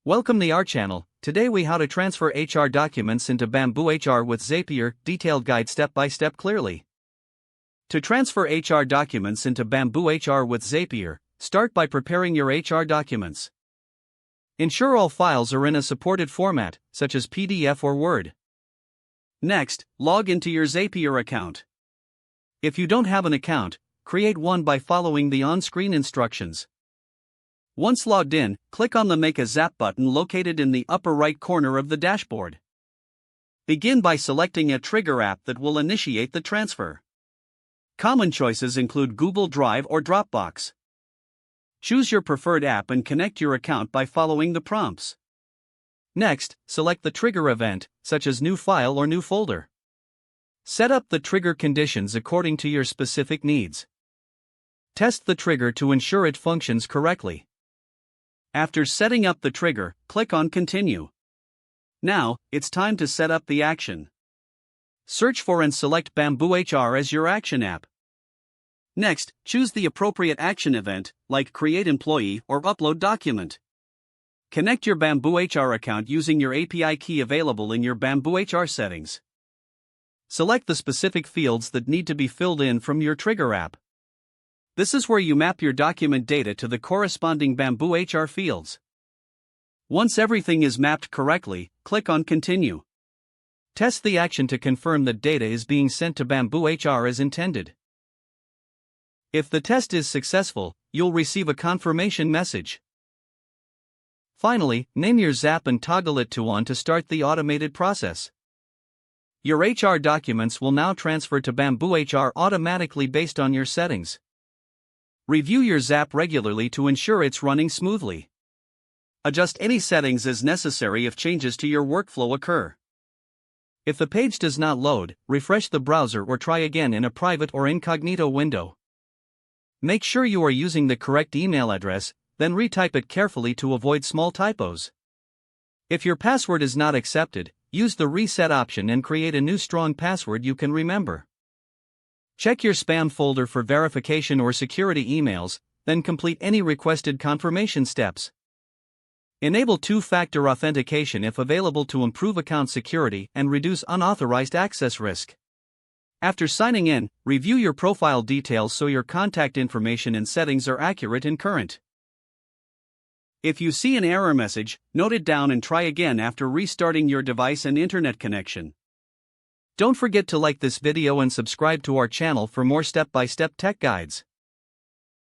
Welcome to our channel. Today we how to transfer HR documents into BambooHR with Zapier, detailed guide step by step clearly. To transfer HR documents into BambooHR with Zapier, start by preparing your HR documents. Ensure all files are in a supported format, such as PDF or Word. Next, log into your Zapier account. If you don't have an account, create one by following the on-screen instructions. Once logged in, click on the Make a Zap button located in the upper right corner of the dashboard. Begin by selecting a trigger app that will initiate the transfer. Common choices include Google Drive or Dropbox. Choose your preferred app and connect your account by following the prompts. Next, select the trigger event, such as new file or new folder. Set up the trigger conditions according to your specific needs. Test the trigger to ensure it functions correctly. After setting up the trigger, click on Continue. Now, it's time to set up the action. Search for and select BambooHR as your action app. Next, choose the appropriate action event, like Create Employee or Upload Document. Connect your BambooHR account using your API key available in your BambooHR settings. Select the specific fields that need to be filled in from your trigger app. This is where you map your document data to the corresponding BambooHR fields. Once everything is mapped correctly, click on Continue. Test the action to confirm that data is being sent to BambooHR as intended. If the test is successful, you'll receive a confirmation message. Finally, name your Zap and toggle it to On to start the automated process. Your HR documents will now transfer to BambooHR automatically based on your settings. Review your Zap regularly to ensure it's running smoothly. Adjust any settings as necessary if changes to your workflow occur. If the page does not load, refresh the browser or try again in a private or incognito window. Make sure you are using the correct email address, then retype it carefully to avoid small typos. If your password is not accepted, use the reset option and create a new strong password you can remember. Check your spam folder for verification or security emails, then complete any requested confirmation steps. Enable two-factor authentication if available to improve account security and reduce unauthorized access risk. After signing in, review your profile details so your contact information and settings are accurate and current. If you see an error message, note it down and try again after restarting your device and internet connection. Don't forget to like this video and subscribe to our channel for more step-by-step tech guides.